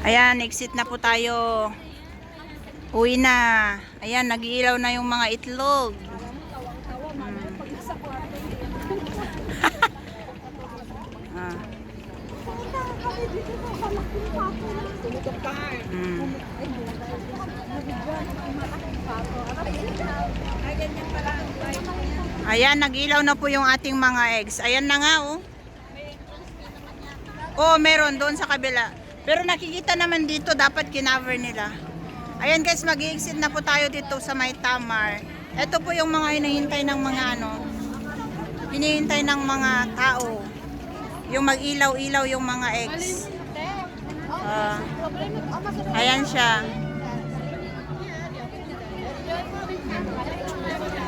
Ayan, exit na po tayo. Uwi na. Ayan, nag-iilaw na yung mga itlog. Ah. Ayan, nag-ilaw na po yung ating mga eggs. Ayan na nga, oh. Oh, meron doon sa kabila. Pero nakikita naman dito, dapat kinover nila. Ayan guys, mag-i-exit na po tayo dito sa May Tamar. Ito po yung mga hinihintay ng mga hinihintay ng mga tao. Yung mag-ilaw-ilaw yung mga eggs. Ayan siya.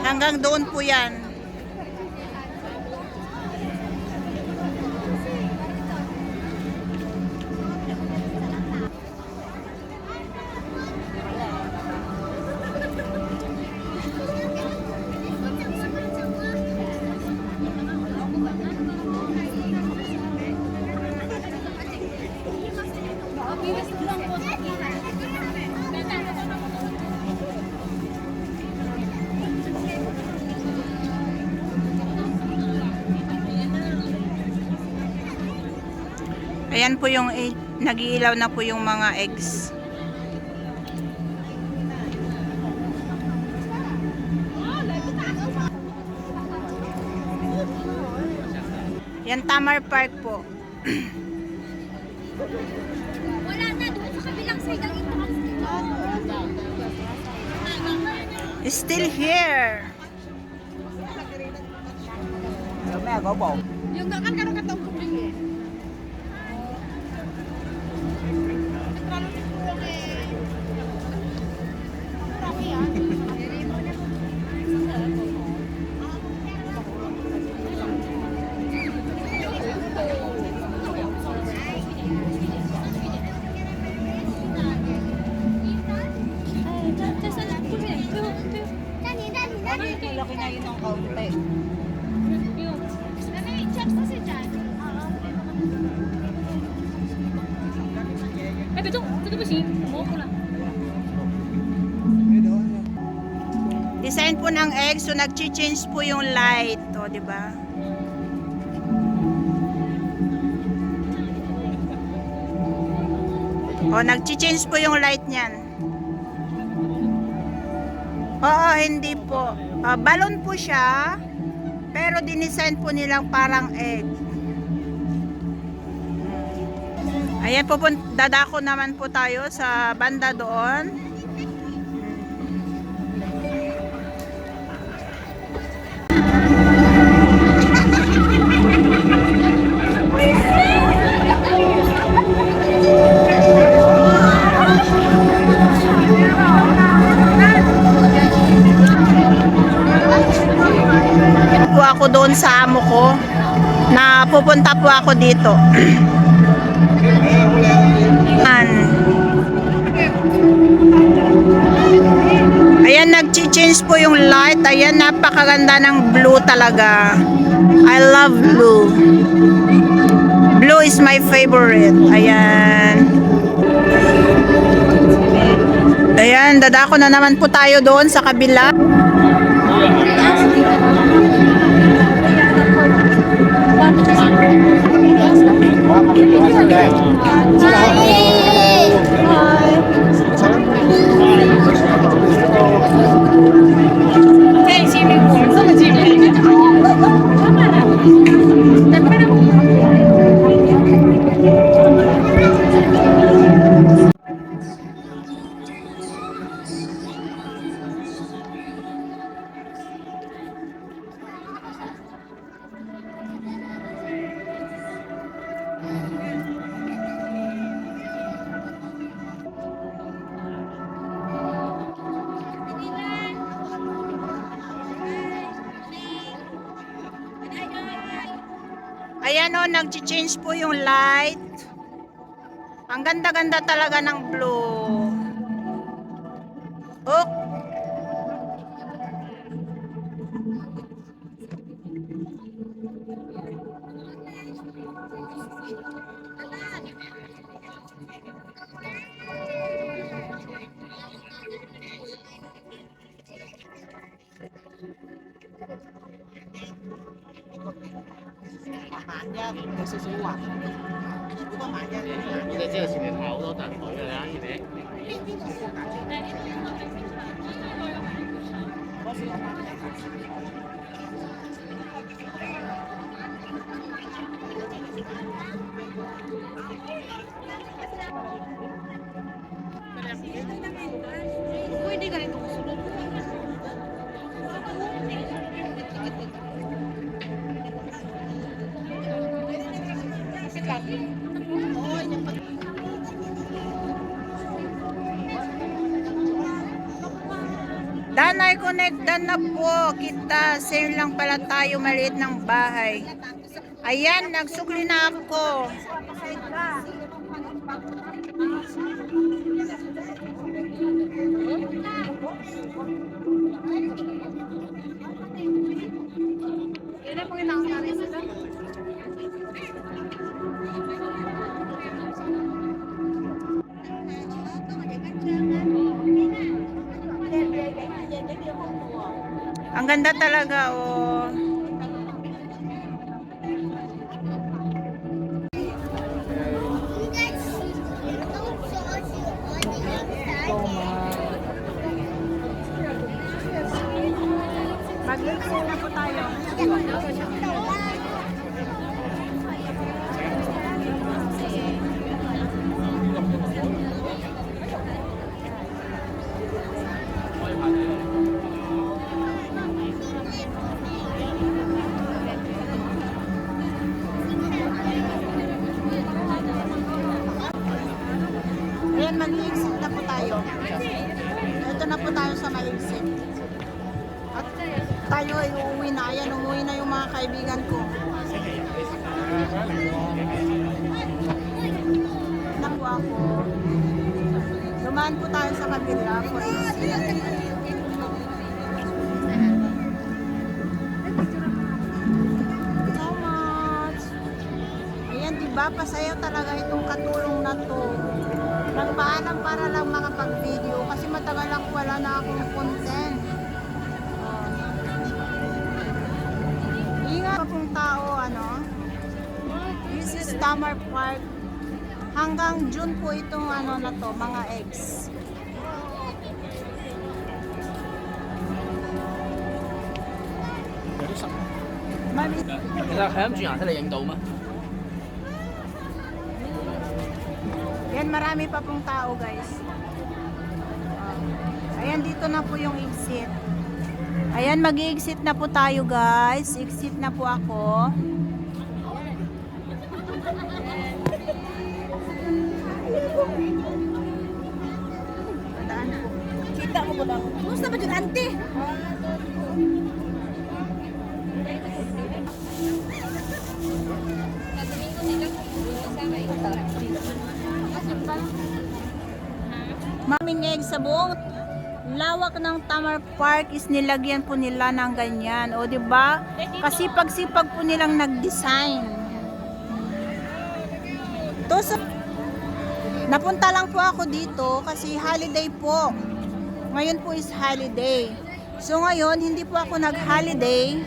Hanggang doon po yan. Ayan po yung nag-iilaw na po yung mga eggs. Yan Tamar Park po. Wala na doon sa kabilang side ang Still here. yung kan karong katong kuling eh. Laki na yun ang kaunti. Check ko si Jan. Ay, betul. Betul ba siya? Mo ko lang. Design po ng egg, so nag-change po yung light, o, di ba? O, nag-change po yung light niyan. Oo, hindi po. Balon po siya, pero dinisign po nilang parang egg. Ayan po, dadako naman po tayo sa banda doon. Ako doon sa amo ko na pupunta po ako dito. Ayan, nag-change po yung light. Ayan, napakaganda ng blue talaga. I love blue. Blue is my favorite. Ayan. Ayan, dadako na naman po tayo doon sa kabila. Ayan o, nag-change po yung light. Ang ganda-ganda talaga ng blue. Oh,你在这前面排好多等候嘅啦，前面。Pwede ka rin susunod. Danay Connect, dan na po kita. Same lang pala tayo, maliit ng bahay. Ayan, nagsukli na ako. Yan ang pangitang nanay sila. Ang ganda talaga, oh. Mag-exit na po tayo. Ayan, mag-exit na po tayo. Ito na po tayo sa mag-exit. At tayo ay uuwi na. Ayan, umuwi na yung mga kaibigan ko. Na po ako. Dumaan po tayo sa kabila po. So much. Ayan, diba? Pasayaw talaga itong katulong na to. Nagpaalam para lang makapag-video kasi matagal lang wala na akong content. Ingat pa pong tao, ano? This is Tamar Park. Hanggang June po itong ano na to, mga eggs. Mami, 其實係咁轉顏色你影到咩？ yan, marami pa pong tao, guys. Ayan, dito na po yung exit. Ayan, mag-exit na po tayo, guys. Exit na po ako. Daan po. Kita ko po lang. Gusto ba dyan, ante? Maming egg sa buong lawak ng Tamar Park is nilagyan po nila ng ganyan. O, di ba? Kasipag-sipag po nilang nag-design. To sa napunta lang po ako dito kasi holiday po. Ngayon po is holiday. So ngayon hindi po ako nag-holiday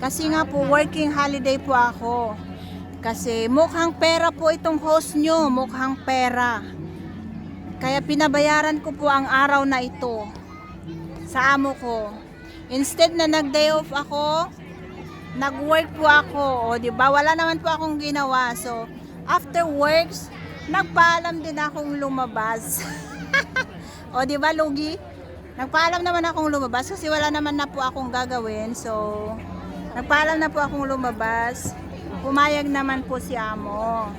kasi nga po working holiday po ako. Kasi mukhang pera po itong host nyo, mukhang pera. Kaya pinabayaran ko po ang araw na ito sa amo ko. Instead na nag-day off ako, nag-work po ako. O di ba? Wala naman po akong ginawa. So, after works, nagpaalam din akong lumabas. O di ba, lugi? Nagpaalam naman akong lumabas kasi wala naman na po akong gagawin. So, nagpaalam na po akong lumabas. Pumayag naman po si amo.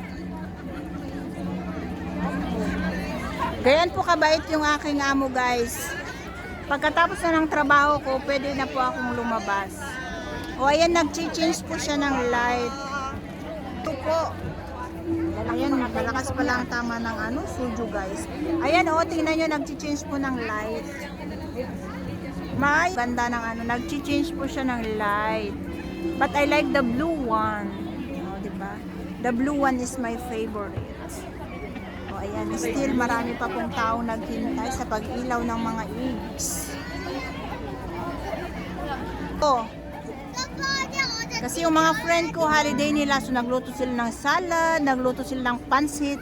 Ganyan po kabait yung aking amo, guys. Pagkatapos na ng trabaho ko, pwede na po akong lumabas. O ayan, nag-change po siya ng light. Ito po. Ayan, malakas pala ang tama ng suju guys. Ayan tingnan nyo, nag-change po ng light. May ganda ng nag-change po siya ng light. But I like the blue one. Diba? The blue one is my favorite. Ayan, still marami pa pong taong naghintay sa pag-ilaw ng mga eggs. Kasi yung mga friend ko, holiday nila, so nagluto sila ng salad, nagluto sila ng pansit,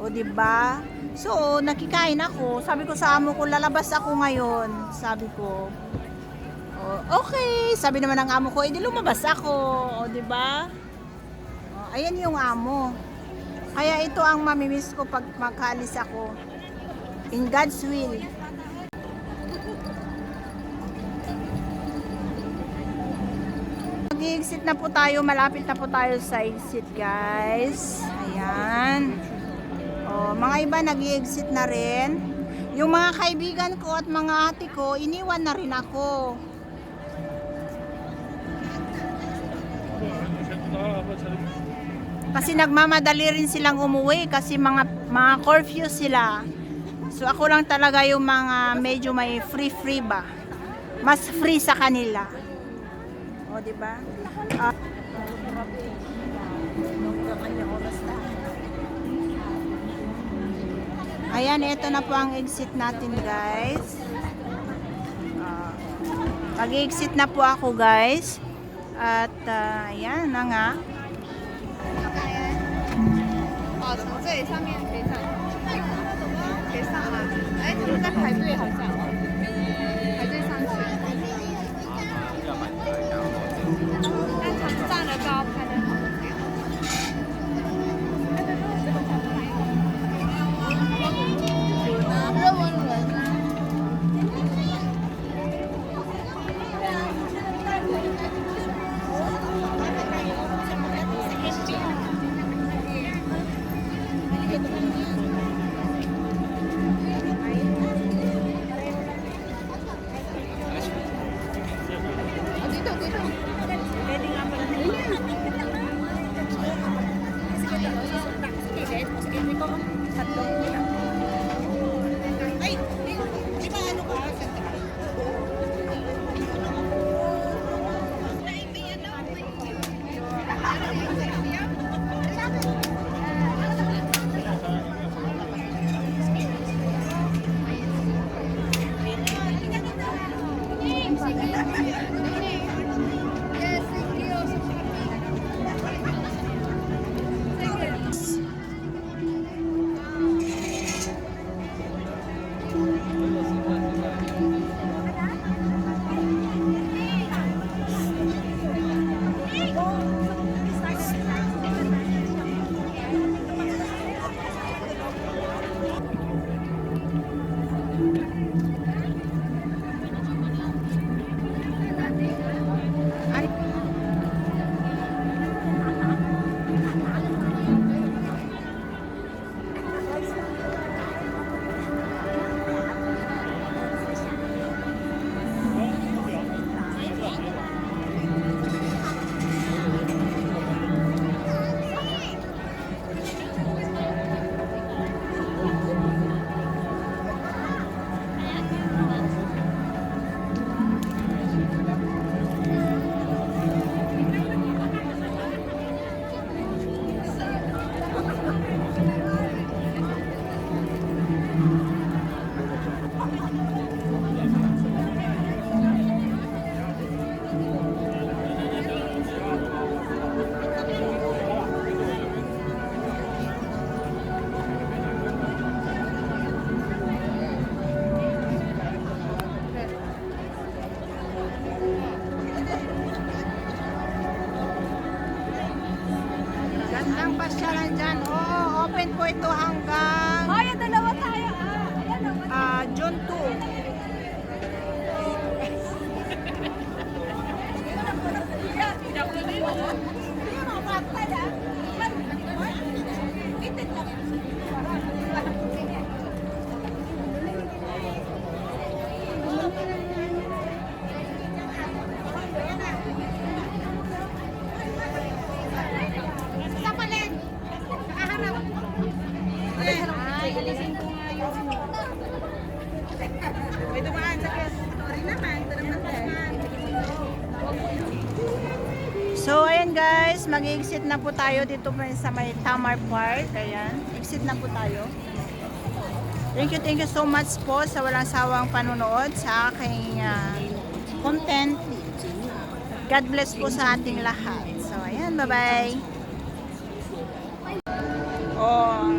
diba? So, nakikain ako. Sabi ko sa amo ko, lalabas ako ngayon. Sabi ko, okay. Sabi naman ng amo ko, edi lumabas ako, diba? Ayan yung amo. Kaya ito ang mamimiss ko pag makaalis ako. In God's will. Mag-exit na po tayo. Malapit na po tayo sa exit, guys. Ayan. Mga iba nag-exit na rin. Yung mga kaibigan ko at mga ate ko, iniwan na rin ako. Kasi nagmamadali rin silang umuwi kasi mga curfew sila. So ako lang talaga yung mga medyo may free ba. Mas free sa kanila. Di ba? Ayan, ito na po ang exit natin, guys. Mag-exit na po ako, guys. At ayan na nga. 从这里上面可以上，可以上吗？哎，他们在排队好像，排队上去。但他们站得高，拍得好。热温轮啊。 Gandang pasyalan dyan. Open po ito hanggang Ayan, dalawa tayo. Ayan, June 2. Sa guys, mag-exit na po tayo dito pa sa may Tamar Park. Ayan, exit na po tayo. Thank you so much po sa walang sawang panunood sa aking content. God bless po sa ating lahat. So, ayan, bye-bye. Oh,